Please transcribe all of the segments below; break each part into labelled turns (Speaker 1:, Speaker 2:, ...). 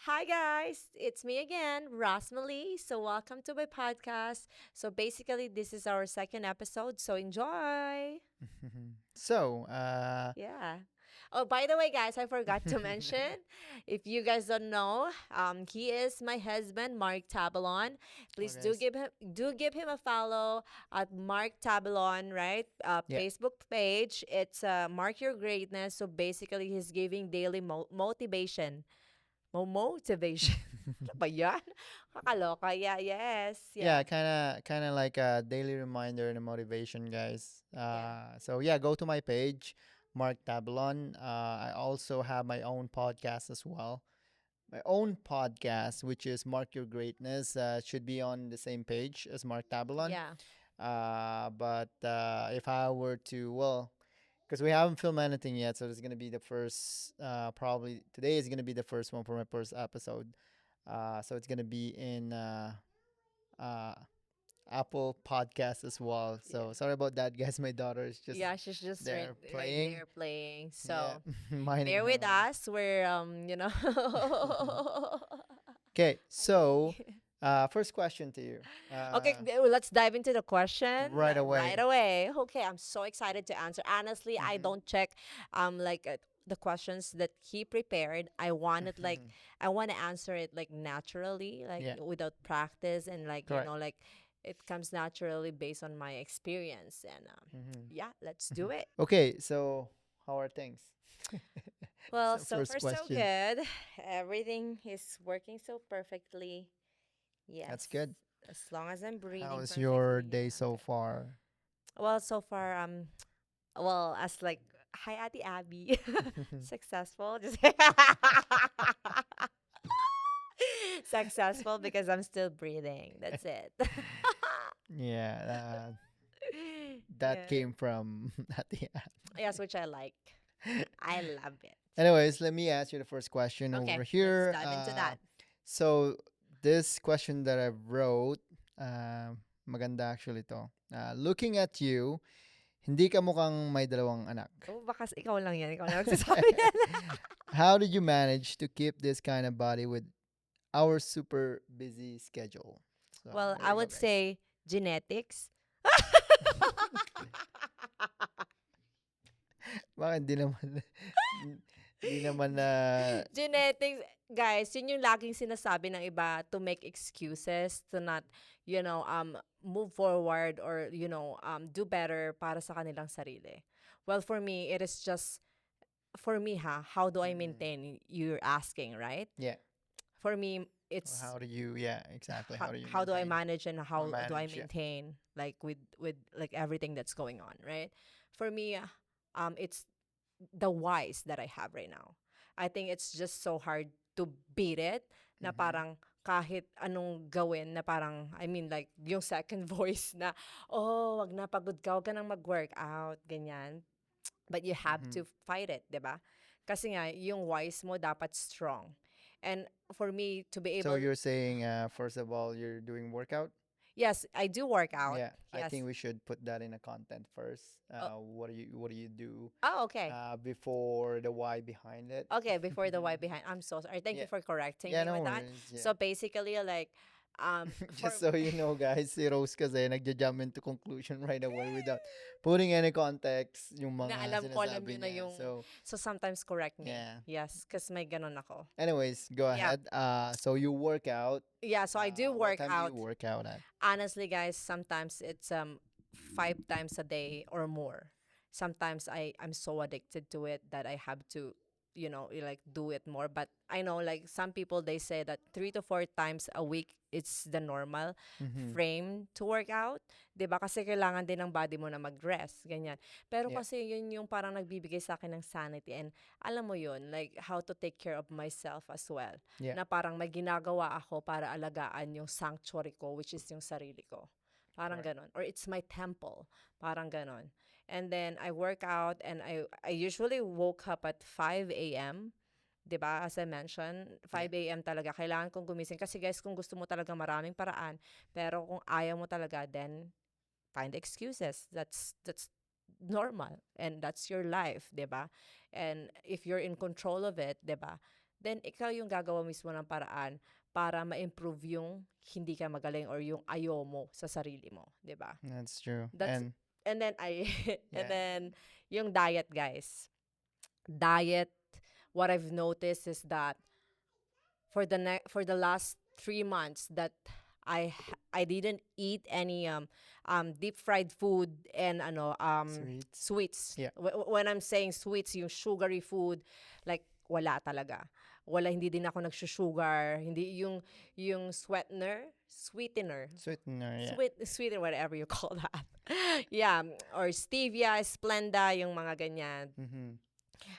Speaker 1: Hi guys, it's me again, Rosmalie. So welcome to my podcast. So basically this is our second episode, so enjoy.
Speaker 2: So,
Speaker 1: Yeah. Oh, by the way, guys, I forgot to mention, if you guys don't know, he is my husband, Mark Tabalon.
Speaker 2: hello
Speaker 1: Please
Speaker 2: guys.
Speaker 1: do give him a follow at Mark Tabalon, right?
Speaker 2: Yeah,
Speaker 1: Facebook page. It's Mark Your Greatness. So basically, he's giving daily motivation. Motivation. Ano ba yan? Kakaloka. Yeah, yes.
Speaker 2: yeah,
Speaker 1: Yeah.
Speaker 2: kind of like a daily reminder and a motivation, guys.
Speaker 1: Yeah.
Speaker 2: So yeah, go to my page, Mark Tablon. I also have my own podcast as well. My own podcast, which is Mark Your Greatness, should be on the same page as Mark Tablon.
Speaker 1: Yeah.
Speaker 2: But if I were to, well, because we haven't filmed anything yet, so this is gonna be the first. Probably today is gonna be the first one for my first episode. So it's gonna be in uh, Apple Podcast as well.
Speaker 1: Yeah.
Speaker 2: So sorry about that, guys. My daughter is just
Speaker 1: Yeah, she's just
Speaker 2: there
Speaker 1: right
Speaker 2: playing.
Speaker 1: there playing.
Speaker 2: Yeah,
Speaker 1: So
Speaker 2: minding
Speaker 1: bear
Speaker 2: her
Speaker 1: with
Speaker 2: own.
Speaker 1: us. We're
Speaker 2: Okay, so first question to you.
Speaker 1: Okay, let's dive into the question
Speaker 2: Right
Speaker 1: right
Speaker 2: away.
Speaker 1: away. Okay, I'm so excited to answer. Honestly, I
Speaker 2: Mm-hmm.
Speaker 1: don't check the questions that he prepared. I want to answer it like naturally, like
Speaker 2: Yeah,
Speaker 1: without practice and
Speaker 2: correct.
Speaker 1: like it comes naturally based on my experience and
Speaker 2: Mm-hmm.
Speaker 1: yeah, let's do it.
Speaker 2: Okay, so how are things? That's
Speaker 1: Well,
Speaker 2: the
Speaker 1: so
Speaker 2: first
Speaker 1: far so
Speaker 2: question.
Speaker 1: good. Everything is working so perfectly. Yes.
Speaker 2: That's good.
Speaker 1: As long as I'm breathing
Speaker 2: How's your
Speaker 1: perfectly,
Speaker 2: day
Speaker 1: I'm
Speaker 2: so
Speaker 1: good.
Speaker 2: far?
Speaker 1: Well, so far, well, as like, hi, Ate Abby, successful, just successful because I'm still breathing. That's it.
Speaker 2: Yeah, that
Speaker 1: Yeah.
Speaker 2: came from at the
Speaker 1: Yes, which I like.
Speaker 2: end.
Speaker 1: I love it.
Speaker 2: Anyways, let me ask you the first question over
Speaker 1: Okay, let's
Speaker 2: here.
Speaker 1: dive into that.
Speaker 2: So this question that I wrote, maganda actually to. Looking at you, hindi ka mukhang may dalawang anak.
Speaker 1: Oh, baka ikaw lang yan. Ikaw lang magsasabi yan.
Speaker 2: How did you manage to keep this kind of body with our super busy schedule? So
Speaker 1: Well,
Speaker 2: there
Speaker 1: I
Speaker 2: you go,
Speaker 1: would
Speaker 2: guys.
Speaker 1: say genetics.
Speaker 2: Bakit di naman di naman na
Speaker 1: Genetics, guys, yun yung laging sinasabi ng iba to make excuses to not, move forward or, do better para sa kanilang sarili. Well, for me, it is just, for me how do I
Speaker 2: mm,
Speaker 1: maintain, you're asking, right?
Speaker 2: yeah.
Speaker 1: For me,
Speaker 2: Or
Speaker 1: it's
Speaker 2: how do you, yeah, exactly. How do you
Speaker 1: how do I
Speaker 2: maintain
Speaker 1: manage and
Speaker 2: or
Speaker 1: how do I
Speaker 2: manage? Yeah.
Speaker 1: maintain like with like everything that's going on, right? For me, it's the whys that I have right now. I think it's just so hard to beat it na
Speaker 2: Mm-hmm.
Speaker 1: parang kahit anong gawin na parang, I mean like, yung second voice na, oh, wag na, pagod ka, wag ka nang mag-workout, ganyan. But you have
Speaker 2: Mm-hmm.
Speaker 1: to fight it, 'di ba? Kasi nga, yung whys mo dapat strong. And for me to be
Speaker 2: So
Speaker 1: able,
Speaker 2: you're saying, first of all, you're doing workout?
Speaker 1: yes, I do work out.
Speaker 2: Yeah, I
Speaker 1: Yes.
Speaker 2: think we should put that in a content first.
Speaker 1: Oh,
Speaker 2: What do you do
Speaker 1: okay.
Speaker 2: before the why behind it?
Speaker 1: Okay, before the why behind. I'm so sorry. Thank you
Speaker 2: Yeah,
Speaker 1: for correcting
Speaker 2: yeah,
Speaker 1: me
Speaker 2: no
Speaker 1: with that.
Speaker 2: worries. Yeah.
Speaker 1: So basically, like, for
Speaker 2: Just so you know, guys, si Rose kasi nagja-jump into conclusion right away without putting any context yung
Speaker 1: na
Speaker 2: mga
Speaker 1: alam
Speaker 2: sinasabi
Speaker 1: yun na
Speaker 2: niya.
Speaker 1: yung,
Speaker 2: So,
Speaker 1: so sometimes correct me.
Speaker 2: yeah.
Speaker 1: Yes, because may ganun ako.
Speaker 2: Anyways, go
Speaker 1: Yeah.
Speaker 2: ahead. So you work out.
Speaker 1: Yeah, so I do
Speaker 2: What
Speaker 1: work
Speaker 2: time do you
Speaker 1: out.
Speaker 2: work out at?
Speaker 1: Honestly, guys, sometimes it's 5 times a day or more. Sometimes I'm so addicted to it that I have to, like do it more. But I know like some people they say that 3 to 4 times a week it's the normal
Speaker 2: Mm-hmm.
Speaker 1: frame to work out. 'Di ba? Kasi kailangan din ng body mo na mag-rest, ganyan. Pero
Speaker 2: Yeah.
Speaker 1: kasi yun yung parang nagbibigay sa akin ng sanity and alam mo yun, like how to take care of myself as well.
Speaker 2: Yeah.
Speaker 1: Na parang may ginagawa ako para alagaan yung sanctuary ko, which is yung sarili ko. Parang
Speaker 2: Correct.
Speaker 1: ganon. Or it's my temple. Parang ganon. And then I work out and I usually woke up at 5 a.m. 'Di ba? As I mentioned,
Speaker 2: Yeah.
Speaker 1: 5 a.m. talaga. Kailangan kong gumising. Kasi guys, kung gusto mo talaga maraming paraan, pero kung ayaw mo talaga, then find excuses. That's normal. And that's your life, 'di ba? And if you're in control of it, 'di ba? then ikaw yung gagawa mismo ng paraan para ma-improve yung hindi ka magaling or yung ayaw mo sa sarili mo, 'di ba?
Speaker 2: That's true.
Speaker 1: That's
Speaker 2: And
Speaker 1: and then I and
Speaker 2: yeah,
Speaker 1: then yung diet, guys. Diet, what I've noticed is that for the last 3 months that I didn't eat any deep fried food and
Speaker 2: sweets.
Speaker 1: sweets.
Speaker 2: Yeah.
Speaker 1: When I'm saying sweets, yung sugary food, like wala talaga. Wala, hindi din ako nagsusugar, hindi yung sweetener,
Speaker 2: Sweetener, yeah.
Speaker 1: sweetener, whatever you call that. Yeah, or stevia, Splenda, yung mga ganyan.
Speaker 2: Mm-hmm.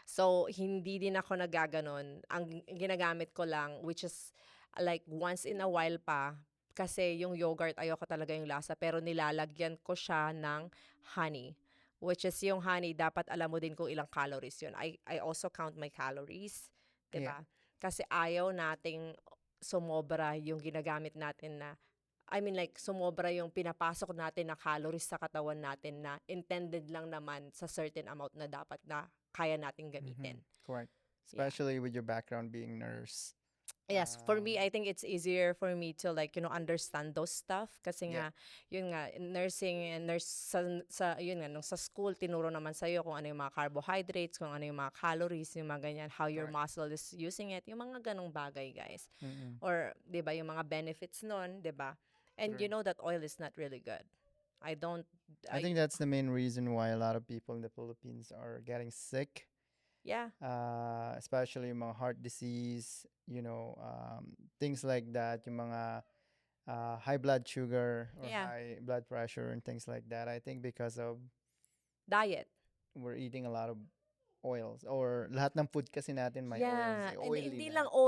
Speaker 1: So, hindi din ako nagaganon. Ang ginagamit ko lang, which is like once in a while pa, kasi yung yogurt, ayoko talaga yung lasa, pero nilalagyan ko siya ng honey. Which is yung honey, dapat alam mo din kung ilang calories yun. I also count my calories,
Speaker 2: Yeah.
Speaker 1: 'di ba? Kasi ayaw nating sumobra yung ginagamit natin na, I mean like sumobra yung pinapasok natin na calories sa katawan natin na intended lang naman sa certain amount na dapat na kaya nating
Speaker 2: Mm-hmm.
Speaker 1: gamitin.
Speaker 2: Correct.
Speaker 1: Yeah.
Speaker 2: Especially with your background being nurse.
Speaker 1: Yes, for me,
Speaker 2: Um,
Speaker 1: I think it's easier for me to like, understand those stuff kasi
Speaker 2: yeah.
Speaker 1: nga, yun nga, nursing and nurse yun nga, nung sa school, tinuro naman sa'yo kung ano yung mga carbohydrates, kung ano yung mga calories, yung mga ganyan, how your
Speaker 2: Correct.
Speaker 1: muscle is using it, yung mga ganong bagay, guys.
Speaker 2: Mm-mm.
Speaker 1: Or, di ba, yung mga benefits nun, di ba? And
Speaker 2: True.
Speaker 1: you know that oil is not really good. I don't,
Speaker 2: I think that's the main reason why a lot of people in the Philippines are getting sick,
Speaker 1: yeah,
Speaker 2: especially yung mga heart disease, things like that, yung mga high blood sugar or
Speaker 1: yeah,
Speaker 2: high blood pressure and things like that. I think because of
Speaker 1: diet.
Speaker 2: we're eating a lot of oils or lahat ng food kasi natin may oils,
Speaker 1: Yeah, and
Speaker 2: oily lahat.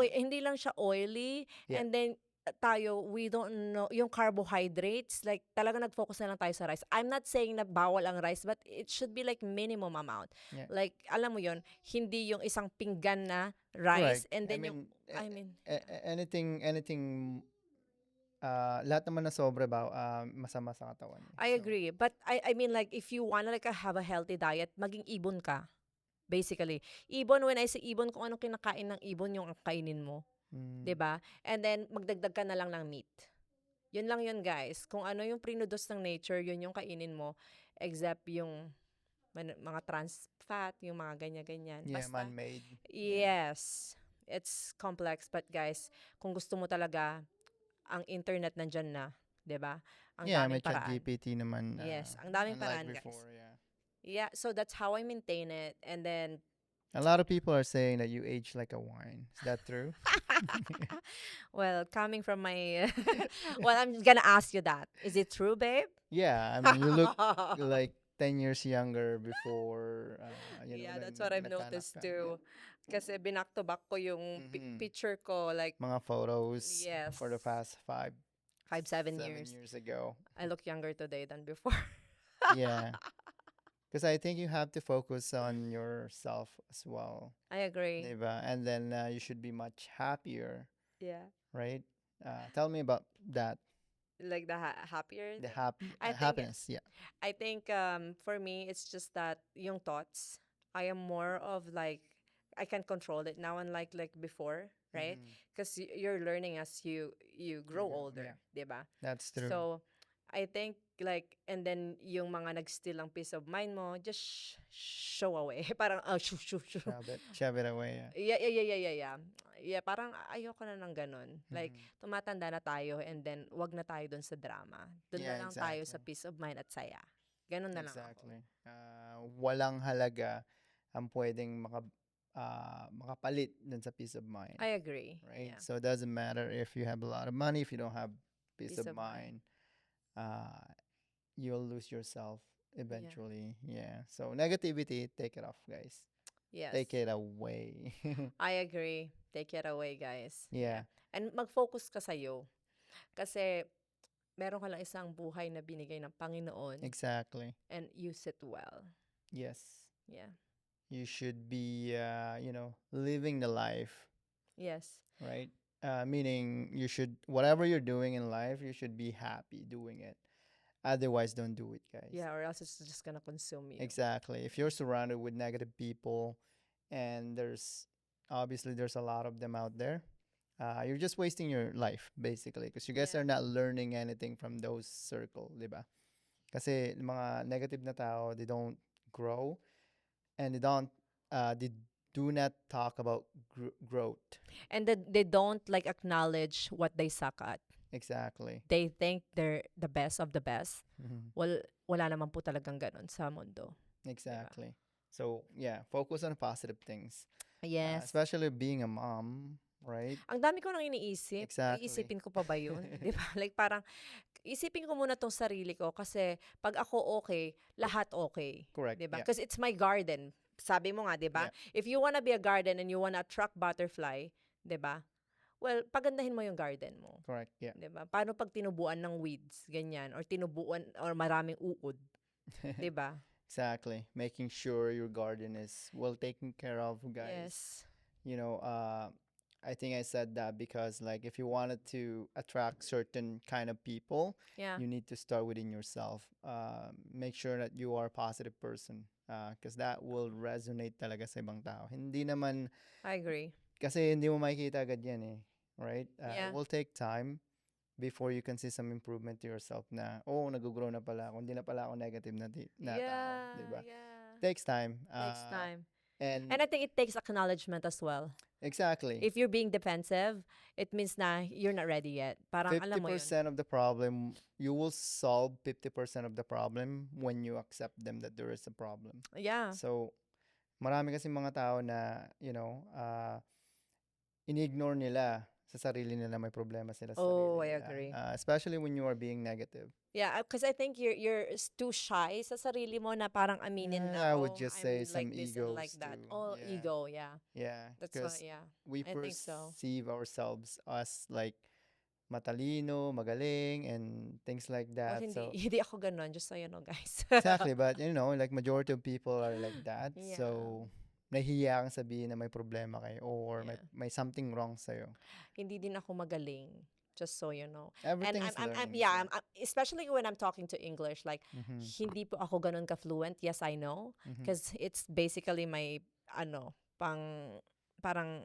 Speaker 2: Yeah.
Speaker 1: hindi lang siya oily,
Speaker 2: Yeah.
Speaker 1: and then tayo, we don't know yung carbohydrates, like talaga nag-focus na lang tayo sa rice. I'm not saying na bawal ang rice, but it should be like minimum amount.
Speaker 2: Yeah.
Speaker 1: Like, alam mo yon, hindi yung isang pinggan na
Speaker 2: Correct.
Speaker 1: rice, and
Speaker 2: I
Speaker 1: then yung,
Speaker 2: mean,
Speaker 1: I mean,
Speaker 2: anything lahat naman na sobra ba masama sa katawan.
Speaker 1: I
Speaker 2: So,
Speaker 1: agree. But I mean like, if you wanna like have a healthy diet, maging ibon ka. Basically. Ibon, when I say ibon, kung anong kinakain ng ibon yung kainin mo.
Speaker 2: mm,
Speaker 1: 'Di ba? And then magdagdag ka na lang ng meat. Yun lang yun, guys. Kung ano yung produce ng nature, yun yung kainin mo, except yung mga trans fat, yung mga ganyan-ganyan.
Speaker 2: yeah,
Speaker 1: Basta,
Speaker 2: man-made. Yeah.
Speaker 1: yes, it's complex. But guys, kung gusto mo talaga, ang internet nandyan na, 'di ba? Ang
Speaker 2: Yeah, may
Speaker 1: daming paraan.
Speaker 2: ChatGPT naman.
Speaker 1: Yes, ang daming
Speaker 2: Unlike
Speaker 1: paraan, guys.
Speaker 2: before, yeah.
Speaker 1: Yeah, so that's how I maintain it. And then,
Speaker 2: A lot of people are saying that you age like a wine. Is that true?
Speaker 1: well, coming from my, well, I'm gonna ask you that. Is it true, babe?
Speaker 2: Yeah, I mean, you look like 10 years younger before,
Speaker 1: Yeah,
Speaker 2: when
Speaker 1: that's what I've
Speaker 2: nagkaanak
Speaker 1: noticed
Speaker 2: ka.
Speaker 1: too. Kasi back to back ko yung
Speaker 2: Mhm.
Speaker 1: picture ko, like,
Speaker 2: Mga photos
Speaker 1: yes,
Speaker 2: for the past
Speaker 1: 7
Speaker 2: 7
Speaker 1: years.
Speaker 2: years ago.
Speaker 1: I look younger today than before.
Speaker 2: Yeah, because I think you have to focus on yourself as well,
Speaker 1: I agree.
Speaker 2: diba? And then you should be much happier,
Speaker 1: Yeah.
Speaker 2: right? Tell me about that,
Speaker 1: Like the happier.
Speaker 2: the happy
Speaker 1: I think
Speaker 2: happiness. Yeah.
Speaker 1: I think for me it's just that yung thoughts, I am more of like, I can control it now, unlike like before, right?
Speaker 2: Mhm.
Speaker 1: Because you're learning as you grow
Speaker 2: grow,
Speaker 1: older,
Speaker 2: yeah.
Speaker 1: 'di ba?
Speaker 2: That's true.
Speaker 1: So I think like, and then yung mga nag-steal ng peace of mind mo, just show away. Parang shoo shoo shoo.
Speaker 2: Shove it away.
Speaker 1: Yeah, yeah, yeah, yeah, yeah, yeah. Yeah, parang ayoko na ng ganun. Like,
Speaker 2: Mhm.
Speaker 1: tumatanda na tayo, and then wag na tayo dun sa drama. Dun
Speaker 2: Yeah,
Speaker 1: na lang tayo sa
Speaker 2: exactly.
Speaker 1: peace of mind at saya. Ganun na lang ako.
Speaker 2: Exactly. Walang halaga ang pwedeng makapalit dun sa peace of mind,
Speaker 1: I agree.
Speaker 2: right?
Speaker 1: Yeah.
Speaker 2: So it doesn't matter if you have a lot of money, if you don't have peace
Speaker 1: Peace
Speaker 2: of
Speaker 1: of mind.
Speaker 2: mind, uh, you'll lose yourself eventually. Yeah. So negativity, take it off, guys.
Speaker 1: Yes.
Speaker 2: Take it away.
Speaker 1: I agree. Take it away, guys.
Speaker 2: Yeah.
Speaker 1: And mag-focus ka sa'yo. Kasi, meron ka lang isang buhay na binigay ng Panginoon,
Speaker 2: Exactly.
Speaker 1: and use it well.
Speaker 2: Yes.
Speaker 1: Yeah.
Speaker 2: You should be, living the life,
Speaker 1: Yes.
Speaker 2: right? Meaning you should, whatever you're doing in life, you should be happy doing it. Otherwise, don't do it, guys.
Speaker 1: Yeah, or else it's just gonna consume you.
Speaker 2: Exactly. If you're surrounded with negative people and there's Obviously, there's a lot of them out there. You're just wasting your life, basically, because you guys
Speaker 1: Yeah.
Speaker 2: are not learning anything from those circle, di ba? Kasi yung mga negative na tao, they don't grow and they do not talk about growth.
Speaker 1: And they don't like acknowledge what they suck at.
Speaker 2: Exactly.
Speaker 1: They think they're the best of the best.
Speaker 2: Mhm.
Speaker 1: Wala naman po talagang ganun sa mundo. Diba?
Speaker 2: Exactly. So, yeah, focus on positive things.
Speaker 1: Yes.
Speaker 2: Especially being a mom, right?
Speaker 1: Ang dami ko nang iniisip.
Speaker 2: Exactly.
Speaker 1: Iisipin ko pa ba yun? Di ba? Like parang, isipin ko muna tong sarili ko kasi pag ako okay, lahat okay.
Speaker 2: Correct.
Speaker 1: Di ba?
Speaker 2: Yeah.
Speaker 1: Because it's my garden. Sabi mo nga, di ba?
Speaker 2: Yeah.
Speaker 1: If you wanna be a garden and you wanna attract butterfly, di ba? Well, pagandahin mo yung garden mo.
Speaker 2: Correct. Yeah.
Speaker 1: Di ba? Paano pag tinubuan ng weeds, ganyan, or tinubuan, or maraming uod, di ba?
Speaker 2: Exactly. Making sure your garden is well taken care of, guys.
Speaker 1: Yes.
Speaker 2: You know, I think I said that because, like, if you wanted to attract certain kind of people,
Speaker 1: Yeah.
Speaker 2: you need to start within yourself. Make sure that you are a positive person, because that will resonate talaga sa ibang tao. Hindi naman,
Speaker 1: I agree.
Speaker 2: kasi hindi mo makikita agad yan eh. Right?
Speaker 1: Yeah.
Speaker 2: It will take time before you can see some improvement to yourself na, oh, nag-grow na pala ako. Hindi na pala ako negative na, na tao. Diba?
Speaker 1: Yeah.
Speaker 2: Takes time.
Speaker 1: Takes time.
Speaker 2: And
Speaker 1: And I think it takes acknowledgement as well.
Speaker 2: exactly.
Speaker 1: If you're being defensive, it means na you're not ready yet. Parang alam mo yun.
Speaker 2: 50% of the problem, you will solve 50% of the problem when you accept them that there is a problem.
Speaker 1: Yeah.
Speaker 2: So, marami kasi mga tao na, ini-ignore nila sa sarili nila, may problema sila sa
Speaker 1: Oh,
Speaker 2: sarili
Speaker 1: I
Speaker 2: nila.
Speaker 1: agree.
Speaker 2: Especially when you are being negative.
Speaker 1: Yeah, because I think you're too shy sa sarili mo na parang aminin
Speaker 2: I
Speaker 1: na,
Speaker 2: would
Speaker 1: oh,
Speaker 2: just
Speaker 1: I'm
Speaker 2: say
Speaker 1: like
Speaker 2: some
Speaker 1: this and like
Speaker 2: egos
Speaker 1: that.
Speaker 2: too.
Speaker 1: Oh,
Speaker 2: Yeah.
Speaker 1: ego, yeah.
Speaker 2: Yeah,
Speaker 1: That's
Speaker 2: because
Speaker 1: why, yeah.
Speaker 2: we
Speaker 1: I think so.
Speaker 2: perceive ourselves as like matalino, magaling, and things like
Speaker 1: Well,
Speaker 2: that.
Speaker 1: hindi,
Speaker 2: So
Speaker 1: hindi ako ganun, just so you know, guys.
Speaker 2: exactly, but like majority of people are like that.
Speaker 1: Yeah.
Speaker 2: So nahihiya kang sabihin na may problema kayo or
Speaker 1: Yeah.
Speaker 2: may something wrong sa'yo.
Speaker 1: Hindi din ako magaling, just so you know.
Speaker 2: Everything
Speaker 1: And
Speaker 2: is learning.
Speaker 1: yeah, especially when I'm talking to English, like,
Speaker 2: Mhm.
Speaker 1: hindi po ako ganun ka-fluent. Yes, I know.
Speaker 2: Mhm.
Speaker 1: Because it's basically my, parang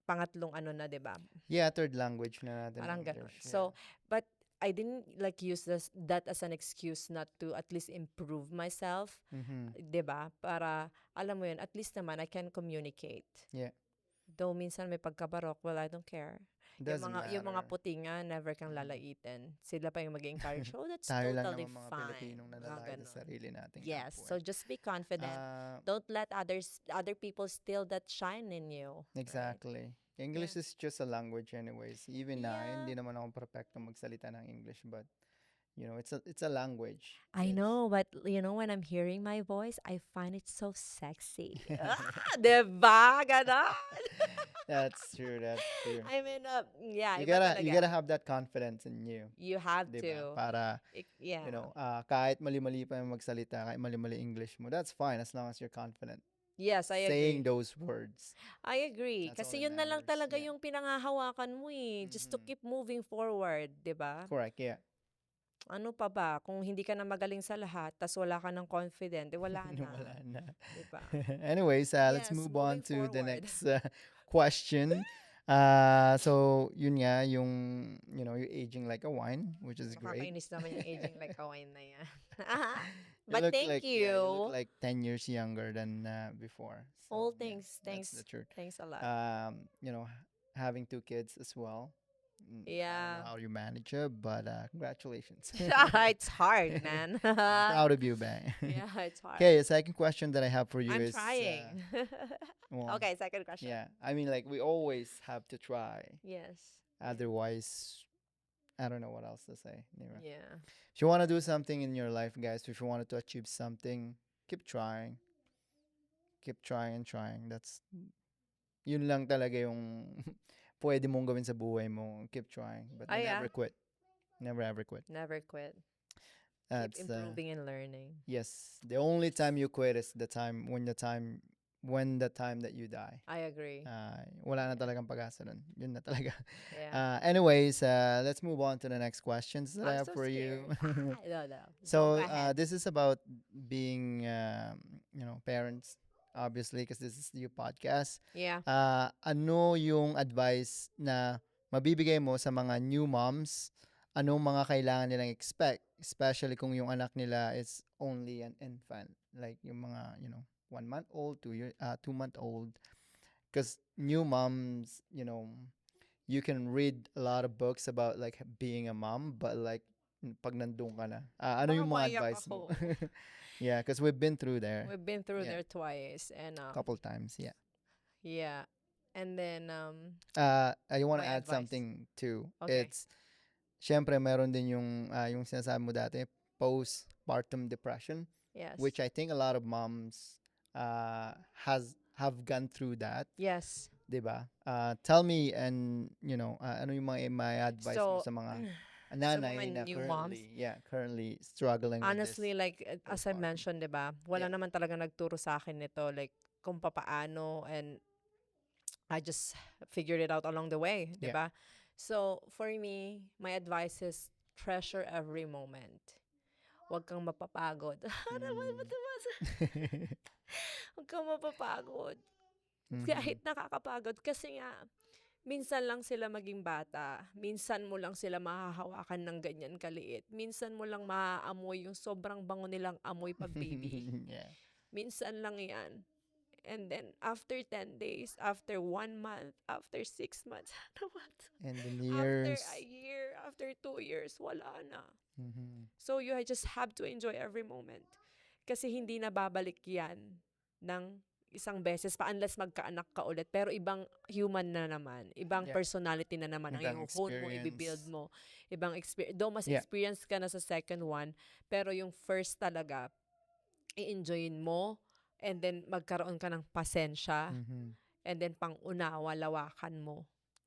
Speaker 1: pangatlong na, di ba?
Speaker 2: Yeah, third language na natin
Speaker 1: Parang
Speaker 2: English.
Speaker 1: ganun.
Speaker 2: Yeah.
Speaker 1: So, but I didn't like use that as an excuse not to at least improve myself,
Speaker 2: Mhm.
Speaker 1: 'di ba? Para alam mo 'yun, at least naman I can communicate.
Speaker 2: Yeah.
Speaker 1: Though minsan may pagkabarok, well, I don't care.
Speaker 2: Doesn't
Speaker 1: Yung mga
Speaker 2: matter.
Speaker 1: puti nga, never kang
Speaker 2: Mhm.
Speaker 1: lalaitin. Sila pa yung mag-encourage, oh, that's
Speaker 2: Tayo lang
Speaker 1: totally
Speaker 2: naman mga
Speaker 1: fine.
Speaker 2: Pilipinong
Speaker 1: Mga
Speaker 2: nalalaki
Speaker 1: ganun.
Speaker 2: sa sarili nating
Speaker 1: Yes,
Speaker 2: kapwa.
Speaker 1: so just be confident. Don't let other people steal that shine in you. right?
Speaker 2: Exactly. English is just a language anyways. Even hindi naman ako perfecto magsalita ng English, but it's a language.
Speaker 1: I
Speaker 2: It's-
Speaker 1: know, but when I'm hearing my voice, I find it so sexy. Diba? Ganon.
Speaker 2: That's true. That's true.
Speaker 1: I mean, yeah,
Speaker 2: You
Speaker 1: iba
Speaker 2: gotta
Speaker 1: talaga.
Speaker 2: have that confidence in you,
Speaker 1: You have
Speaker 2: diba?
Speaker 1: to.
Speaker 2: Para
Speaker 1: Yeah.
Speaker 2: kahit mali-mali pa yung magsalita, kahit mali-mali English mo, that's fine as long as you're confident
Speaker 1: Yes, I
Speaker 2: saying
Speaker 1: agree.
Speaker 2: those words.
Speaker 1: I agree.
Speaker 2: That's
Speaker 1: Kasi
Speaker 2: all that
Speaker 1: yun na lang
Speaker 2: matters,
Speaker 1: talaga
Speaker 2: yeah.
Speaker 1: yung pinangahawakan mo eh. Just to
Speaker 2: Mhm.
Speaker 1: keep moving forward, di ba?
Speaker 2: Correct. Yeah.
Speaker 1: Ano pa ba? Kung hindi ka na magaling sa lahat, tas wala ka ng confident, wala na.
Speaker 2: Wala na.
Speaker 1: Di ba?
Speaker 2: Anyways, let's
Speaker 1: Yes,
Speaker 2: move on
Speaker 1: moving
Speaker 2: to the
Speaker 1: forward.
Speaker 2: next question. So yun nga, you're aging like a wine, which is great.
Speaker 1: Nakakainis naman yung aging like a wine na yan.
Speaker 2: You
Speaker 1: But
Speaker 2: look
Speaker 1: thank
Speaker 2: like,
Speaker 1: you.
Speaker 2: yeah, you look like 10 years younger than before.
Speaker 1: Oh,
Speaker 2: So, yeah,
Speaker 1: thanks.
Speaker 2: that's
Speaker 1: Thanks.
Speaker 2: the truth.
Speaker 1: Thanks a lot.
Speaker 2: Having 2 kids as well. I don't
Speaker 1: Yeah.
Speaker 2: know how you manage it, but congratulations.
Speaker 1: It's hard, man.
Speaker 2: I'm proud of you, Bang.
Speaker 1: Yeah, it's hard.
Speaker 2: Okay, the second question that I have for you
Speaker 1: I'm
Speaker 2: is
Speaker 1: trying.
Speaker 2: well,
Speaker 1: Okay, second question.
Speaker 2: yeah, I mean, like, we always have to try.
Speaker 1: Yes.
Speaker 2: Otherwise, I don't know what else to say. Nira.
Speaker 1: Yeah.
Speaker 2: If you want to do something in your life, guys, if you wanted to achieve something, keep trying. Keep trying and trying. Yun lang talaga yung pwede mong gawin sa buhay mo. Keep trying. But
Speaker 1: Oh,
Speaker 2: you
Speaker 1: yeah.
Speaker 2: never quit. Never ever quit.
Speaker 1: Never quit.
Speaker 2: That's,
Speaker 1: Keep improving and learning.
Speaker 2: yes. The only time you quit is the time that you die.
Speaker 1: I agree.
Speaker 2: Wala na talagang pag-asa nun. Yun na talaga.
Speaker 1: Yeah.
Speaker 2: Anyways, let's move on to the next questions that I
Speaker 1: I'm
Speaker 2: have
Speaker 1: so
Speaker 2: for you.
Speaker 1: scared. No.
Speaker 2: So
Speaker 1: Go ahead.
Speaker 2: this is about being, parents. obviously, because this is your podcast.
Speaker 1: Yeah.
Speaker 2: Ano yung advice na mabibigay mo sa mga new moms? Anong mga kailangan nilang expect? Especially kung yung anak nila is only an infant. Like yung mga, 1 month old, 2-month old. Because new moms, you can read a lot of books about like being a mom, but like pag nandun ka na, ano
Speaker 1: Baka
Speaker 2: yung mga
Speaker 1: maiyak
Speaker 2: advice mo?
Speaker 1: ako.
Speaker 2: Yeah, because we've been through there.
Speaker 1: We've been through
Speaker 2: Yeah,
Speaker 1: there twice, and
Speaker 2: couple times. Yeah.
Speaker 1: yeah, and then
Speaker 2: I want to
Speaker 1: my
Speaker 2: add
Speaker 1: advice.
Speaker 2: something too.
Speaker 1: Okay.
Speaker 2: It's syempre meron din yung sinasabi mo dati, postpartum depression,
Speaker 1: Yes.
Speaker 2: which I think a lot of moms have gone through that,
Speaker 1: Yes.
Speaker 2: 'di ba? Tell me, and ano yung mga may advice mo
Speaker 1: So
Speaker 2: sa mga
Speaker 1: sa
Speaker 2: nanay
Speaker 1: mga
Speaker 2: na
Speaker 1: new moms,
Speaker 2: currently struggling with this
Speaker 1: honestly, like as I
Speaker 2: postpartum.
Speaker 1: mentioned, 'di ba? Wala
Speaker 2: Yeah.
Speaker 1: naman talaga nagturo sa akin nito, like kung papaano, and I just figured it out along the way, 'di
Speaker 2: Yeah.
Speaker 1: ba? So, for me, my advice is treasure every moment. Huwag kang mapapagod. Ano ba
Speaker 2: Mm.
Speaker 1: tumasa? Huwag kang mapapagod.
Speaker 2: Mhm.
Speaker 1: Kahit nakakapagod kasi nga minsan lang sila maging bata. Minsan mo lang sila mahahawakan ng ganyan kaliit. Minsan mo lang maaamoy yung sobrang bango nilang amoy pag baby.
Speaker 2: Yeah.
Speaker 1: Minsan lang 'yan. And then after 10 days, after 1 month, after 6 months, ano ba to?
Speaker 2: And the
Speaker 1: After a
Speaker 2: years.
Speaker 1: year, after 2 years, wala na.
Speaker 2: Mhm.
Speaker 1: So you just have to enjoy every moment. Kasi hindi na babalik yan ng isang beses pa unless magkaanak ka ulit. Pero ibang human na naman. Ibang
Speaker 2: Yeah.
Speaker 1: personality na naman ang
Speaker 2: Ibang
Speaker 1: i-hone mo, i-build
Speaker 2: experience.
Speaker 1: mo. Ibang experience. Though mas
Speaker 2: Yeah.
Speaker 1: experience ka na sa second one, pero yung first talaga, i-enjoyin mo, and then magkaroon ka ng pasensya,
Speaker 2: Mhm.
Speaker 1: and then pang-unawa, lawakan mo.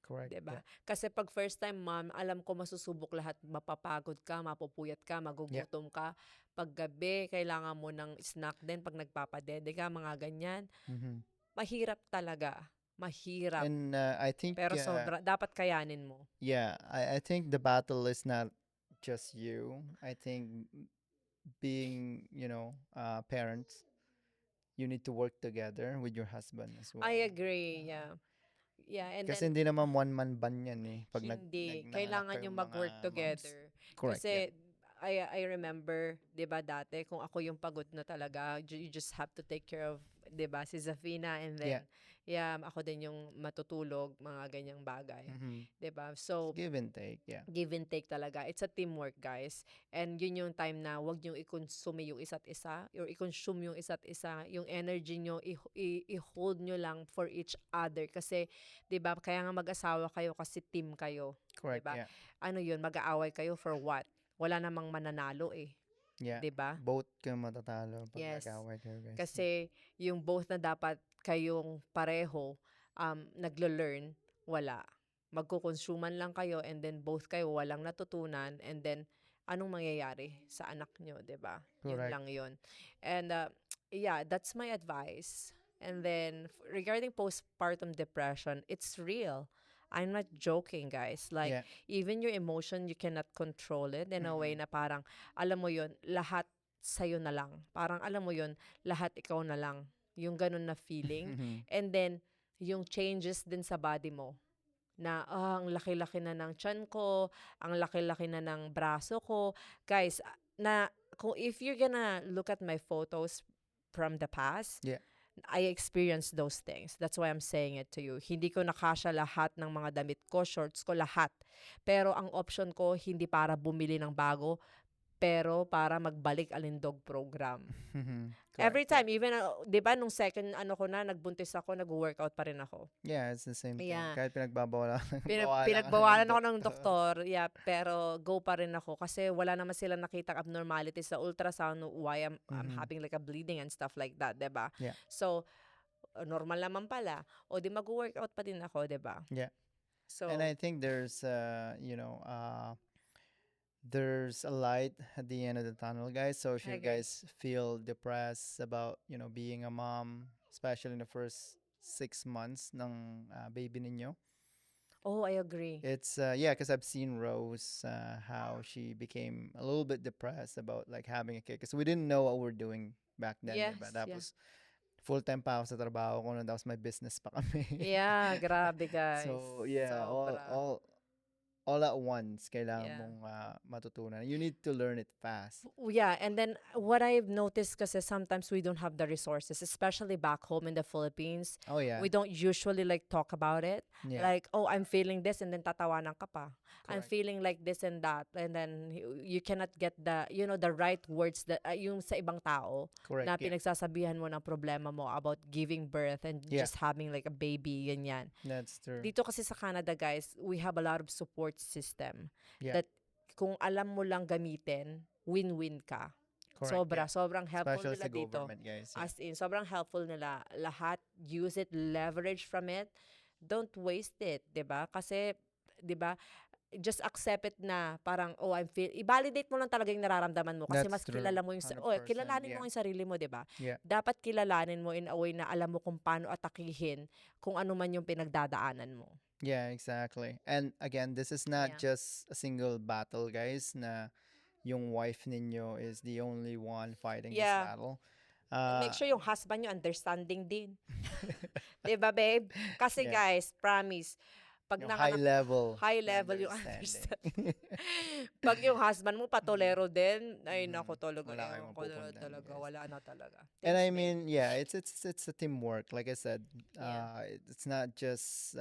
Speaker 2: Correct.
Speaker 1: 'Di ba?
Speaker 2: Yeah.
Speaker 1: Kasi pag first time mom, alam ko masusubok lahat, mapapagod ka, mapupuyat ka,
Speaker 2: Yeah.
Speaker 1: magugutom ka. Pag gabi, kailangan mo ng snack din pag nagpapadede ka, mga ganyan.
Speaker 2: Mhm.
Speaker 1: Mahirap talaga. Mahirap.
Speaker 2: And I think
Speaker 1: Pero sobra, dapat kayanin mo.
Speaker 2: yeah, I think the battle is not just you. I think being, parents, you need to work together with your husband as well.
Speaker 1: I agree, yeah. Yeah, and
Speaker 2: Kasi
Speaker 1: then
Speaker 2: hindi naman one man band yan eh. Pag
Speaker 1: hindi.
Speaker 2: nanganak
Speaker 1: Kailangan
Speaker 2: kayong
Speaker 1: yung
Speaker 2: mga
Speaker 1: mag-work
Speaker 2: moms.
Speaker 1: together.
Speaker 2: Correct. Yeah.
Speaker 1: Kasi I remember, 'di ba dati kung ako yung pagod na talaga, you just have to take care of, 'di ba, si Zafina, and then ako din yung matutulog, mga ganyang bagay.
Speaker 2: Mhm.
Speaker 1: 'Di ba? So
Speaker 2: Give and take. Yeah.
Speaker 1: give and take talaga. It's a teamwork, guys. And yun yung time na wag niyong i-consume yung isa't isa, or i-consume yung isa't isa. Yung energy niyo, i-hold nyo lang for each other. Kasi, 'di ba, kaya nga mag-asawa kayo kasi team kayo. 'Di
Speaker 2: Correct.
Speaker 1: ba?
Speaker 2: Yeah.
Speaker 1: Ano yun, mag-aaway kayo for what? Wala namang mananalo eh.
Speaker 2: Yeah.
Speaker 1: 'Di ba?
Speaker 2: Both kayo matatalo pag
Speaker 1: Yes.
Speaker 2: nag-away kayo, guys.
Speaker 1: Kasi yung both na dapat kayong pareho naglo-learn, wala. Magkukonsuman lang kayo, and then both kayo walang natutunan, and then anong mangyayari sa anak nyo, 'di ba? Yun
Speaker 2: Correct.
Speaker 1: lang yun. And yeah, that's my advice. And then regarding postpartum depression, it's real. I'm not joking, guys. Like,
Speaker 2: Yeah.
Speaker 1: even your emotion, you cannot control it in a way
Speaker 2: Mhm.
Speaker 1: na parang, alam mo yun, lahat sa'yo na lang. Parang, alam mo yun, lahat ikaw na lang. Yung ganun na feeling.
Speaker 2: Mhm.
Speaker 1: And then, yung changes din sa body mo. Na, ang laki-laki na ng tiyan ko, ang laki-laki na ng braso ko. Guys, if you're gonna look at my photos from the past,
Speaker 2: Yeah.
Speaker 1: I experienced those things. That's why I'm saying it to you. Hindi ko nakasya lahat ng mga damit ko, shorts ko, lahat. Pero ang option ko, hindi para bumili ng bago, pero para magbalik alindog program.
Speaker 2: Mhm.
Speaker 1: Every
Speaker 2: Correct. Yeah.
Speaker 1: time, even, 'di ba, nung second ko na, nagbuntis ako, nag-workout pa rin ako.
Speaker 2: Yeah, it's the same thing.
Speaker 1: Yeah.
Speaker 2: Kahit pinagbabawalan
Speaker 1: Pinagbawalan ako ng doktor, yeah, pero go pa rin ako kasi wala naman silang nakitang abnormality sa ultrasound, why I'm
Speaker 2: Mhm.
Speaker 1: having like a bleeding and stuff like that, 'di ba?
Speaker 2: Yeah.
Speaker 1: So, normal naman pala. O di mag-workout pa din ako, 'di ba?
Speaker 2: Yeah.
Speaker 1: So,
Speaker 2: And I think there's a light at the end of the tunnel, guys. So if
Speaker 1: I
Speaker 2: you
Speaker 1: agree.
Speaker 2: guys feel depressed about, being a mom, especially in the first 6 months ng baby ninyo,
Speaker 1: oh, I agree.
Speaker 2: it's yeah, because I've seen Rose how she became a little bit depressed about like having a kid because we didn't know what we're doing back then.
Speaker 1: Yes,
Speaker 2: But that
Speaker 1: yeah.
Speaker 2: was full-time pa ako sa trabaho ko tapos may business pa kami.
Speaker 1: Yeah, grabe guys.
Speaker 2: So, yeah,
Speaker 1: Sobra.
Speaker 2: all at once kailangan
Speaker 1: Yeah.
Speaker 2: mong matutunan. You need to learn it fast.
Speaker 1: Yeah, and then what I've noticed kasi sometimes we don't have the resources, especially back home in the Philippines.
Speaker 2: Oh, yeah.
Speaker 1: We don't usually like talk about it.
Speaker 2: Yeah,
Speaker 1: Like, oh, I'm feeling this, and then tatawanan ka pa. I'm
Speaker 2: correct.
Speaker 1: feeling like this and that, and then you cannot get the, the right words that yung sa ibang tao
Speaker 2: Correct.
Speaker 1: na
Speaker 2: Yeah,
Speaker 1: pinagsasabihan mo ng problema mo about giving birth and
Speaker 2: Yeah.
Speaker 1: just having like a baby, ganyan.
Speaker 2: that's true.
Speaker 1: Dito kasi sa Canada, guys, we have a lot of support system
Speaker 2: Yeah.
Speaker 1: that kung alam mo lang gamitin, win-win ka.
Speaker 2: Correct.
Speaker 1: Sobrang helpful
Speaker 2: Especially
Speaker 1: nila
Speaker 2: sa
Speaker 1: dito.
Speaker 2: government, guys. Yeah.
Speaker 1: As in, sobrang helpful nila. Lahat, use it, leverage from it. Don't waste it, 'di ba? Kasi, 'di ba, just accept it na parang, oh, i-validate mo lang talaga yung nararamdaman mo kasi
Speaker 2: That's
Speaker 1: mas
Speaker 2: true.
Speaker 1: kilala mo yung,
Speaker 2: 100%,
Speaker 1: kilalanin
Speaker 2: yeah.
Speaker 1: mo yung sarili mo, 'di ba?
Speaker 2: Yeah.
Speaker 1: Dapat kilalanin mo in a way na alam mo kung paano atakihin kung ano man yung pinagdadaanan mo.
Speaker 2: Yeah, exactly. And again, this is not
Speaker 1: Yeah.
Speaker 2: just a single battle, guys, na yung wife ninyo is the only one fighting this
Speaker 1: Yeah.
Speaker 2: battle.
Speaker 1: Make sure yung husband nyo understanding din. 'Di ba, babe? Kasi
Speaker 2: Yeah.
Speaker 1: guys, promise, pag
Speaker 2: yung high level
Speaker 1: high level yung
Speaker 2: understanding.
Speaker 1: pag yung husband mo patolero din, ay
Speaker 2: Mhm.
Speaker 1: nako talaga,
Speaker 2: Wala kayong
Speaker 1: ewan ko na
Speaker 2: mapupuntahan,
Speaker 1: talaga,
Speaker 2: guys.
Speaker 1: wala na talaga.
Speaker 2: And I
Speaker 1: Thanks, babe.
Speaker 2: mean, yeah, it's a teamwork. Like I said,
Speaker 1: Yeah.
Speaker 2: it's not just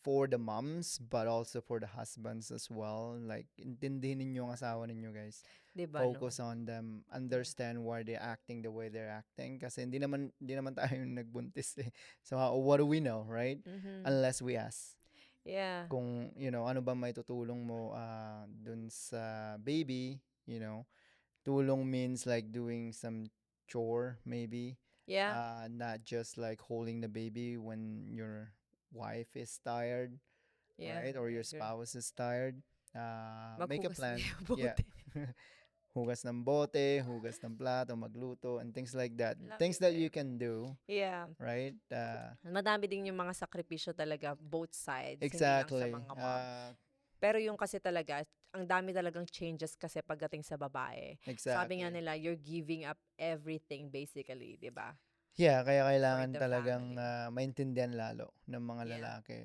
Speaker 2: for the moms, but also for the husbands as well. Like, intindihin ninyo ang asawa ninyo, guys.
Speaker 1: 'Di ba, no?
Speaker 2: Focus on them, understand why they're acting the way they're acting. Kasi hindi naman tayo yung nagbuntis eh. So, what do we know, right?
Speaker 1: Mhm.
Speaker 2: Unless we ask.
Speaker 1: Yeah.
Speaker 2: Kung, ano ba may tutulong mo dun sa baby, tulong means like doing some chore, maybe.
Speaker 1: Yeah.
Speaker 2: Not just like holding the baby when your wife is tired,
Speaker 1: Yeah.
Speaker 2: right? Or
Speaker 1: I
Speaker 2: your
Speaker 1: agree.
Speaker 2: spouse is tired. Make a
Speaker 1: Maghugas
Speaker 2: plan.
Speaker 1: ng
Speaker 2: Yeah.
Speaker 1: bote.
Speaker 2: Hugas ng bote, hugas ng plato, magluto, and things like that.
Speaker 1: Love
Speaker 2: Things
Speaker 1: it,
Speaker 2: that you
Speaker 1: babe.
Speaker 2: can do,
Speaker 1: Yeah.
Speaker 2: right?
Speaker 1: Madami din yung mga sakripisyo talaga, both sides, hindi lang
Speaker 2: Exactly.
Speaker 1: sa mga mom. Pero yung kasi talaga, ang dami talagang changes kasi pagdating sa babae. Sabi
Speaker 2: Exactly.
Speaker 1: nga nila, you're giving up everything basically, di ba?
Speaker 2: Yeah, kaya kailangan
Speaker 1: the
Speaker 2: talagang
Speaker 1: family.
Speaker 2: maintindihan lalo ng mga
Speaker 1: Yeah.
Speaker 2: lalaki.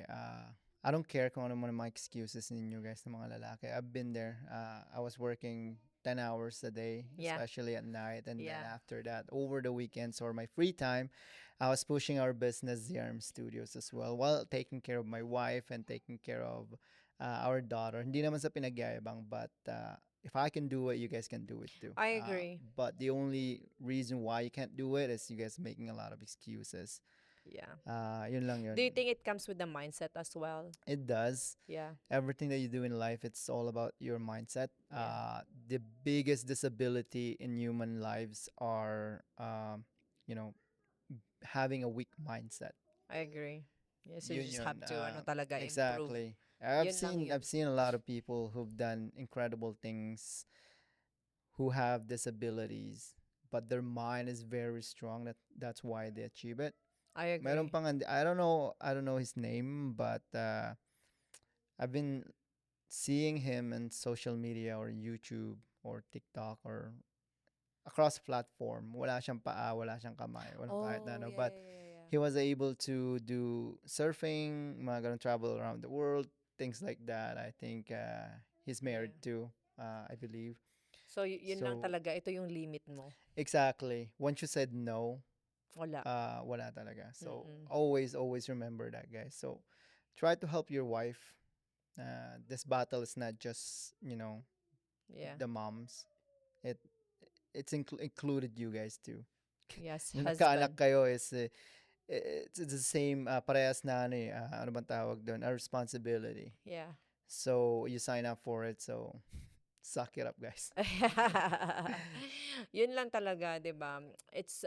Speaker 2: I don't care kung ano man ang mga excuses ninyo, guys, ng mga lalaki. I've been there. I was working 10 hours a day,
Speaker 1: Yeah.
Speaker 2: especially at night. And then
Speaker 1: Yeah.
Speaker 2: after that, over the weekends or my free time, I was pushing our business, ZRM Studios, as well, while taking care of my wife and taking care of our daughter. Hindi naman sa pinagyayabang, but if I can do it, you guys can do it too.
Speaker 1: I agree.
Speaker 2: But the only reason why you can't do it is you guys making a lot of excuses.
Speaker 1: Yeah.
Speaker 2: Yun lang yun.
Speaker 1: Do you think it comes with the mindset as well?
Speaker 2: It does.
Speaker 1: Yeah.
Speaker 2: Everything that you do in life, it's all about your mindset.
Speaker 1: Yeah.
Speaker 2: The biggest disability in human lives are, having a weak mindset.
Speaker 1: I agree. Yes, you
Speaker 2: Yun
Speaker 1: just
Speaker 2: yun,
Speaker 1: have to talaga improve.
Speaker 2: Exactly.
Speaker 1: Yun lang
Speaker 2: I've seen a lot of people who've done incredible things, who have disabilities, but their mind is very strong. That's why they achieve it.
Speaker 1: I agree.
Speaker 2: Meron pang I don't know his name, but I've been seeing him in social media or YouTube or TikTok or across platform. Wala siyang paa, wala siyang kamay, walang kahit na ano.
Speaker 1: yeah,
Speaker 2: But he was able to do surfing, mga ganun, travel around the world, things like that. I think he's married too, I believe.
Speaker 1: So, yun lang
Speaker 2: So-
Speaker 1: talaga. Ito yung limit mo.
Speaker 2: Exactly. Once you said no,
Speaker 1: Wala.
Speaker 2: wala talaga. So
Speaker 1: Mm-mm.
Speaker 2: always remember that, guys. So try to help your wife. This battle is not just
Speaker 1: Yeah.
Speaker 2: the moms. It's included you guys too.
Speaker 1: Yes,
Speaker 2: Yung
Speaker 1: husband.
Speaker 2: nagkaanak kayo is it's the same parehas na ano bang tawag doon, a responsibility.
Speaker 1: Yeah.
Speaker 2: So you sign up for it. So suck it up, guys.
Speaker 1: Yun lang talaga, 'di ba? It's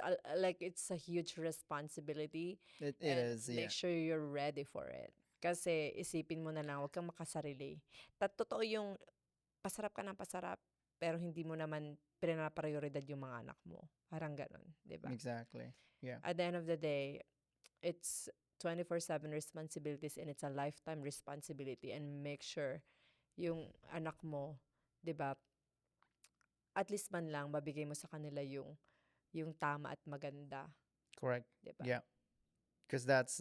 Speaker 1: it's a huge responsibility.
Speaker 2: It
Speaker 1: And
Speaker 2: is, yeah.
Speaker 1: make sure you're ready for it. Kasi isipin mo na lang, huwag kang makasarili. Totoo yung pasarap ka ng pasarap, pero hindi mo naman pinaprioridad yung mga anak mo. Parang ganun, di ba?
Speaker 2: Exactly. Yeah.
Speaker 1: At the end of the day, it's 24/7 responsibilities and it's a lifetime responsibility, and make sure yung anak mo, di ba, at least man lang mabigay mo sa kanila yung yung tama at maganda,
Speaker 2: Correct.
Speaker 1: 'di ba?
Speaker 2: Yeah. Because that's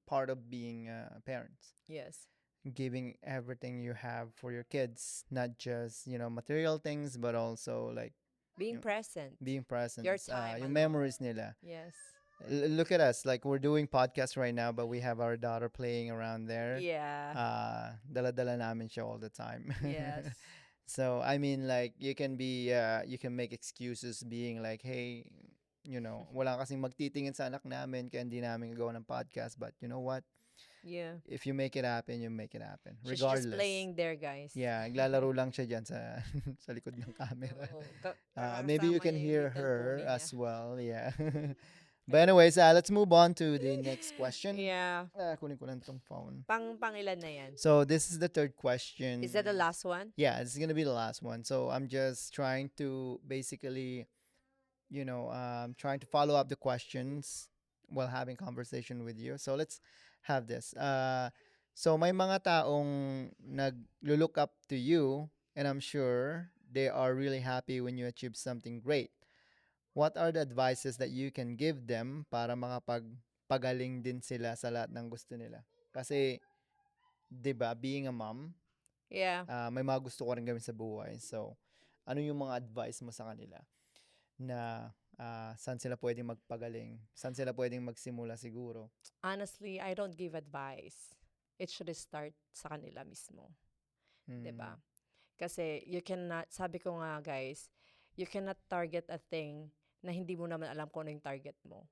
Speaker 2: part of being parents.
Speaker 1: Yes.
Speaker 2: Giving everything you have for your kids, not just, material things, but also like,
Speaker 1: Being
Speaker 2: you know,
Speaker 1: present.
Speaker 2: being present,
Speaker 1: Your time
Speaker 2: yung
Speaker 1: alone.
Speaker 2: memories nila.
Speaker 1: Yes.
Speaker 2: Look at us, like we're doing podcast right now, but we have our daughter playing around there.
Speaker 1: Yeah.
Speaker 2: Dala-dala namin siya all the time.
Speaker 1: Yes.
Speaker 2: So I mean, like you can make excuses being like, hey, wala kasing magtitingin sa anak namin kaya hindi namin gagawa ng podcast. But you know what?
Speaker 1: Yeah.
Speaker 2: If you make it happen, you make it happen.
Speaker 1: She's just
Speaker 2: Regardless.
Speaker 1: playing there, guys.
Speaker 2: Yeah, naglalaro lang siya dyan sa sa likod ng camera.
Speaker 1: Oo.
Speaker 2: Maybe you
Speaker 1: Kakasama
Speaker 2: can
Speaker 1: niya yung
Speaker 2: hear
Speaker 1: little
Speaker 2: her
Speaker 1: pony niya.
Speaker 2: as well. Yeah. But anyways, let's move on to the next question.
Speaker 1: Yeah.
Speaker 2: Kunin ko lang tong phone.
Speaker 1: Pangilan na yan.
Speaker 2: So this is the third question.
Speaker 1: Is that the last one?
Speaker 2: Yeah, this is gonna be the last one. So I'm just trying to basically, trying to follow up the questions while having conversation with you. So let's have this. So may mga taong nag-look up to you, and I'm sure they are really happy when you achieve something great. What are the advices that you can give them para makapagpagaling din sila sa lahat ng gusto nila? Kasi, 'di ba, being a mom,
Speaker 1: Yeah.
Speaker 2: may mga gusto ko rin gawin sa buhay. So, ano yung mga advice mo sa kanila na saan sila pwedeng magpagaling? Saan sila pwedeng magsimula siguro?
Speaker 1: Honestly, I don't give advice. It should start sa kanila mismo.
Speaker 2: Mm.
Speaker 1: 'Di ba? Kasi you cannot, sabi ko nga guys, you cannot target a thing na hindi mo naman alam kung ano yung target mo.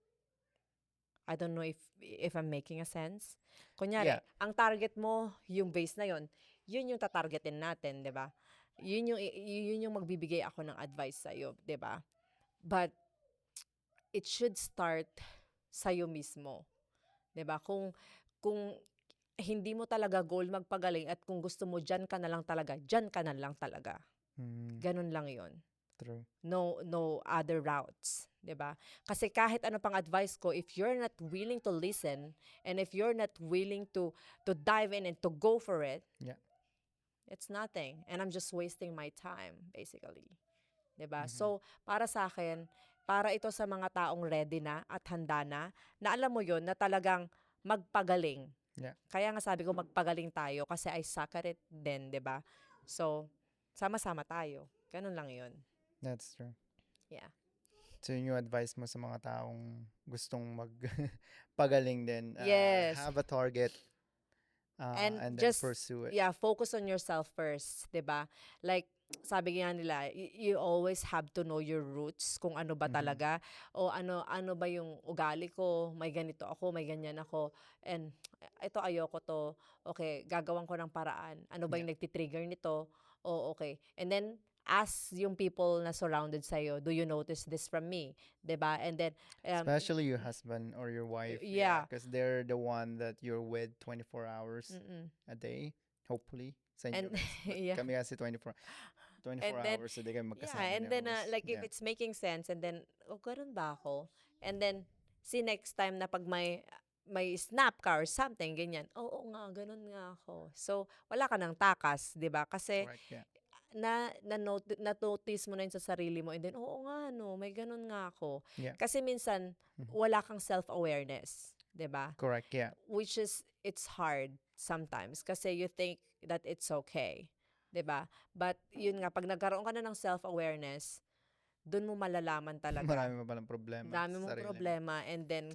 Speaker 1: I don't know if I'm making a sense. Kunyari,
Speaker 2: Yeah.
Speaker 1: ang target mo, yung base na yon, yun yung tatargetin natin, 'di ba? Yun yung magbibigay ako ng advice sa iyo, 'di ba? But it should start sa iyo mismo, 'di ba? Kung hindi mo talaga goal magpagaling at kung gusto mo diyan ka na lang talaga, diyan ka na lang talaga.
Speaker 2: Mm,
Speaker 1: Ganun lang 'yon.
Speaker 2: true.
Speaker 1: No other routes, 'di ba? Kasi kahit ano pang advice ko, if you're not willing to listen and if you're not willing to dive in and to go for it,
Speaker 2: Yeah.
Speaker 1: it's nothing and I'm just wasting my time basically. 'Di ba?
Speaker 2: Mhm.
Speaker 1: So, para sa akin, para ito sa mga taong ready na at handa na alam mo 'yon na talagang magpagaling.
Speaker 2: Yeah.
Speaker 1: Kaya nga sabi ko magpagaling tayo kasi I suck at it din, 'di ba? So, sama-sama tayo. Ganun lang 'yon.
Speaker 2: That's true.
Speaker 1: Yeah.
Speaker 2: So yun yung advice mo sa mga taong gustong magpagaling din.
Speaker 1: Yes.
Speaker 2: Have a target
Speaker 1: And
Speaker 2: and then
Speaker 1: just,
Speaker 2: pursue it.
Speaker 1: yeah, focus on yourself first, 'di ba? Like sabi nga nila, you always have to know your roots, kung ano ba
Speaker 2: Mhm.
Speaker 1: talaga o ano ba yung ugali ko, may ganito ako, may ganyan ako, and ito ayoko to. Okay, gagawan ko ng paraan. Ano ba yung nagti-trigger nito? Oh, okay. And then ask yung people na surrounded sa'yo, do you notice this from me? 'Di ba? And then
Speaker 2: Especially your husband or your wife.
Speaker 1: yeah.
Speaker 2: Because they're the one that you're with 24 hours
Speaker 1: Mm-mm.
Speaker 2: a day. Hopefully. Sa inyo
Speaker 1: And
Speaker 2: guys. But
Speaker 1: yeah.
Speaker 2: kami kasi 24
Speaker 1: And then,
Speaker 2: hours a day kami magkasama.
Speaker 1: yeah, and then
Speaker 2: always.
Speaker 1: like if
Speaker 2: Yeah.
Speaker 1: it's making sense and then ganun ba ako? And then see next time na pag may snap ka or something ganyan. Oo nga, ganun nga ako. So wala ka nang takas, 'di ba? Kasi
Speaker 2: Correct, yeah.
Speaker 1: na-notice mo na yun sa sarili mo and then oo nga no, may ganun nga ako.
Speaker 2: Yeah.
Speaker 1: Kasi minsan
Speaker 2: Mhm.
Speaker 1: wala kang self-awareness, 'di ba?
Speaker 2: Correct, yeah.
Speaker 1: Which is it's hard sometimes kasi you think that it's okay, 'di ba? But yun nga, pag nagkaroon ka na ng self-awareness, doon mo malalaman talaga.
Speaker 2: Marami pa palang problema
Speaker 1: Dami
Speaker 2: sa
Speaker 1: mong
Speaker 2: sarili mo.
Speaker 1: problema and then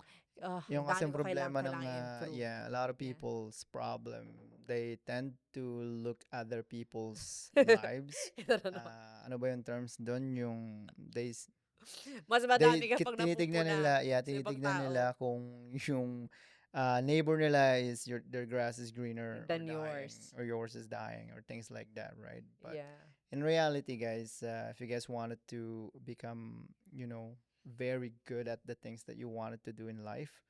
Speaker 2: Yung
Speaker 1: dami
Speaker 2: kasing
Speaker 1: ko
Speaker 2: problema ng
Speaker 1: kailangan i-improve.
Speaker 2: a lot of
Speaker 1: Yeah.
Speaker 2: people's problem, they tend to look other people's lives.
Speaker 1: I don't know.
Speaker 2: Ano ba yung terms doon? Yung
Speaker 1: Mas madami ka pang
Speaker 2: tinitignan
Speaker 1: napupuna
Speaker 2: nila,
Speaker 1: sa ibang
Speaker 2: tinitignan
Speaker 1: tao
Speaker 2: nila kung yung neighbor nila is their grass is greener
Speaker 1: than
Speaker 2: or dying,
Speaker 1: yours.
Speaker 2: or yours is dying or things like that, right? But
Speaker 1: Yeah.
Speaker 2: in reality, guys, if you guys wanted to become, very good at the things that you wanted to do in life,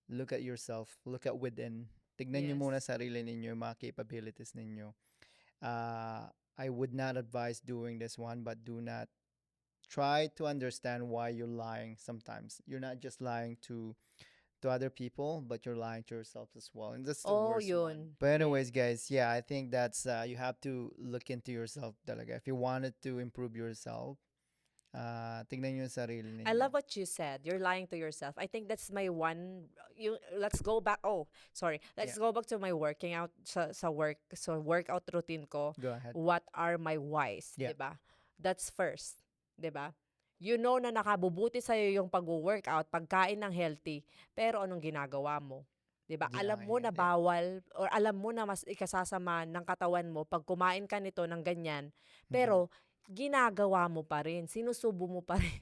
Speaker 2: look at yourself, look at within. Tignan nyo muna
Speaker 1: Yes.
Speaker 2: sarili ninyo, yung mga capabilities ninyo. I would not advise doing this one, but do not try to understand why you're lying sometimes. You're not just lying to other people, but you're lying to yourself as well. And that's the
Speaker 1: Oh,
Speaker 2: worst one.
Speaker 1: yun.
Speaker 2: But anyways, guys, yeah, I think that's you have to look into yourself talaga. If you wanted to improve yourself, Tignan niyo yung sarili
Speaker 1: I
Speaker 2: ninyo.
Speaker 1: love what you said. You're lying to yourself. I think that's my one. You let's go back. Oh, sorry.
Speaker 2: Yeah,
Speaker 1: Let's go back to my working out sa work. So workout routine ko.
Speaker 2: go ahead.
Speaker 1: What are my whys,
Speaker 2: Yeah.
Speaker 1: 'di ba? That's first, 'di ba? You know na nakabubuti sa yung pag-workout, pagkain ng healthy, pero anong ginagawa mo? 'Di ba?
Speaker 2: Hindi
Speaker 1: Alam mo na
Speaker 2: nakakahiya.
Speaker 1: bawal or alam mo na mas ikasasama ng katawan mo pag kumain ka nito ng ganyan,
Speaker 2: Mhm.
Speaker 1: pero ginagawa mo pa rin, sinusubo mo pa rin.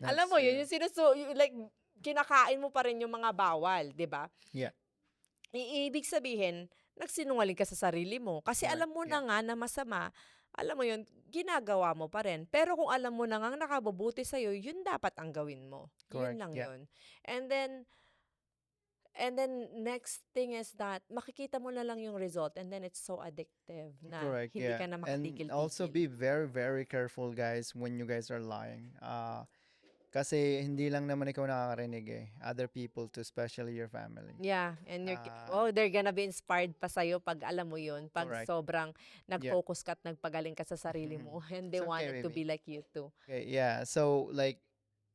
Speaker 1: Alam
Speaker 2: That's
Speaker 1: mo yun,
Speaker 2: true.
Speaker 1: yung like, kinakain mo pa rin yung mga bawal, 'di ba?
Speaker 2: Yeah,
Speaker 1: Ibig sabihin, nagsinungaling ka sa sarili mo. Kasi
Speaker 2: correct.
Speaker 1: alam mo
Speaker 2: Yeah,
Speaker 1: na nga na masama, alam mo yun, ginagawa mo pa rin. Pero kung alam mo na ngang nakabubuti sa'yo, yun dapat ang gawin mo. Yun
Speaker 2: correct.
Speaker 1: lang
Speaker 2: Yeah.
Speaker 1: yun. And then, next thing is that makikita mo na lang yung result and then it's so addictive na
Speaker 2: Correct,
Speaker 1: hindi
Speaker 2: yeah.
Speaker 1: ka na
Speaker 2: And also
Speaker 1: makatigil-tigil.
Speaker 2: be very, very careful, guys, when you guys are lying. Kasi hindi lang naman ikaw nakakarinig eh. Other people too, especially your family.
Speaker 1: Yeah, and
Speaker 2: Uh,
Speaker 1: they're gonna be inspired pa sa'yo pag alam mo yun, pag
Speaker 2: correct.
Speaker 1: sobrang
Speaker 2: Yeah.
Speaker 1: nag-focus ka at nagpagaling ka sa sarili mo and they
Speaker 2: It's okay,
Speaker 1: wanted to
Speaker 2: baby.
Speaker 1: be like you too.
Speaker 2: Okay, yeah. So, like,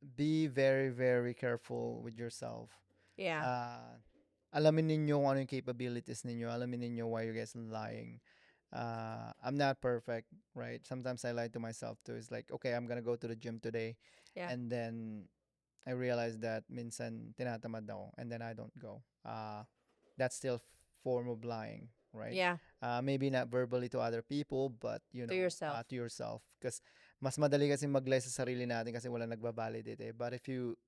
Speaker 2: be very, very careful with yourself.
Speaker 1: Yeah.
Speaker 2: Alamin ninyo kung ano yung capabilities ninyo. Alamin ninyo why you guys are lying. I'm not perfect, right? Sometimes I lie to myself too. It's like, okay, I'm gonna go to the gym today.
Speaker 1: Yeah.
Speaker 2: And then I realize that minsan tinatamad ako and then I don't go. That's still form of lying, right?
Speaker 1: Yeah.
Speaker 2: Maybe not verbally to other people, but
Speaker 1: To yourself.
Speaker 2: to yourself. Because mas madali kasi mag-lie sa sarili natin kasi wala nagbabalidate eh. But if you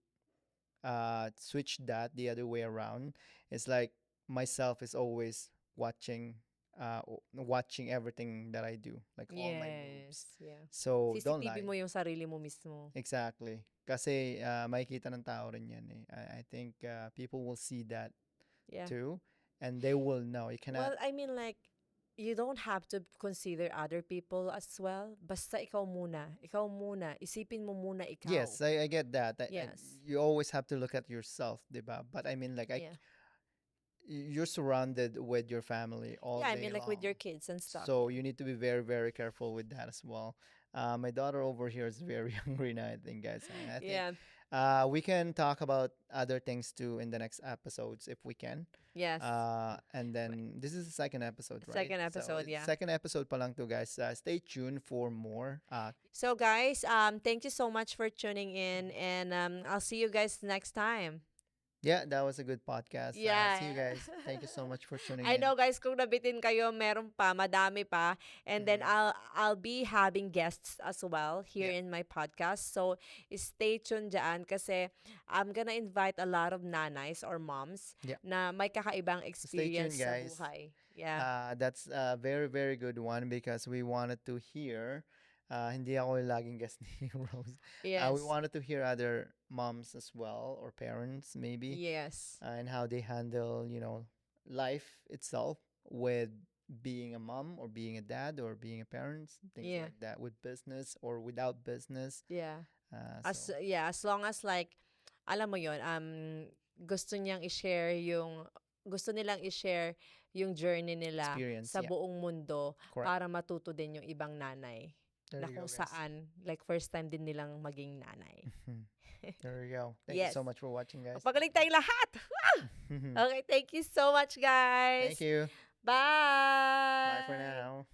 Speaker 2: switch that the other way around, it's like myself is always watching everything that I do, like all my moves.
Speaker 1: Yes. Yeah.
Speaker 2: So don't
Speaker 1: CCTV
Speaker 2: lie.
Speaker 1: mo yung sarili mo mismo.
Speaker 2: Exactly. Kasi makikita ng tao rin yan eh. I think people will see that
Speaker 1: Yeah.
Speaker 2: too, and they will know. You cannot.
Speaker 1: Well, I mean like, you don't have to consider other people as well. Basta ikaw muna. Ikaw muna. Isipin mo muna ikaw.
Speaker 2: Yes, I get that.
Speaker 1: Yes.
Speaker 2: You always have to look at yourself, diba? But I mean, like,
Speaker 1: Yeah.
Speaker 2: you're surrounded with your family all
Speaker 1: Yeah, I
Speaker 2: day
Speaker 1: mean like with your
Speaker 2: long.
Speaker 1: kids and stuff.
Speaker 2: So you need to be very, very careful with that as well. My daughter over here is very hungry now, I think, guys. I think
Speaker 1: Yeah.
Speaker 2: we can talk about other things too in the next episodes if we can.
Speaker 1: Yes.
Speaker 2: And then this is the second episode, right?
Speaker 1: Second episode,
Speaker 2: So
Speaker 1: yeah.
Speaker 2: second episode pa lang to, guys. Stay tuned for more.
Speaker 1: So guys, thank you so much for tuning in and I'll see you guys next time.
Speaker 2: Yeah, that was a good podcast.
Speaker 1: Yeah.
Speaker 2: See you guys. Thank you so much for tuning
Speaker 1: I
Speaker 2: in.
Speaker 1: know guys, kung nabitin kayo, meron pa, madami pa. And then
Speaker 2: Mhm.
Speaker 1: I'll be having guests as well here
Speaker 2: Yeah.
Speaker 1: in my podcast. So stay tuned dyan kasi I'm gonna invite a lot of nanays or moms
Speaker 2: Yeah.
Speaker 1: na may kakaibang experience sa
Speaker 2: guys.
Speaker 1: buhay. Yeah.
Speaker 2: That's a very, very good one because we wanted to hear. Hindi ako yung laging guest ni Rose.
Speaker 1: Yes.
Speaker 2: We wanted to hear other moms as well or parents maybe
Speaker 1: Yes.
Speaker 2: and how they handle, life itself with being a mom or being a dad or being a parent, things
Speaker 1: Yeah.
Speaker 2: like that with business or without business.
Speaker 1: Yeah.
Speaker 2: So
Speaker 1: As long as like, alam mo yon, gusto niyang i-share gusto nilang i-share yung journey nila
Speaker 2: experience,
Speaker 1: sa
Speaker 2: yeah,
Speaker 1: buong mundo
Speaker 2: correct.
Speaker 1: para matuto din yung ibang nanay
Speaker 2: There
Speaker 1: na
Speaker 2: you go,
Speaker 1: kung
Speaker 2: guys.
Speaker 1: saan like first time din nilang maging nanay.
Speaker 2: There you go. Thank you
Speaker 1: Yes.
Speaker 2: so much for watching, guys.
Speaker 1: Pagaling tayong lahat. Okay, thank you so much guys.
Speaker 2: Thank you.
Speaker 1: Bye.
Speaker 2: Bye for now.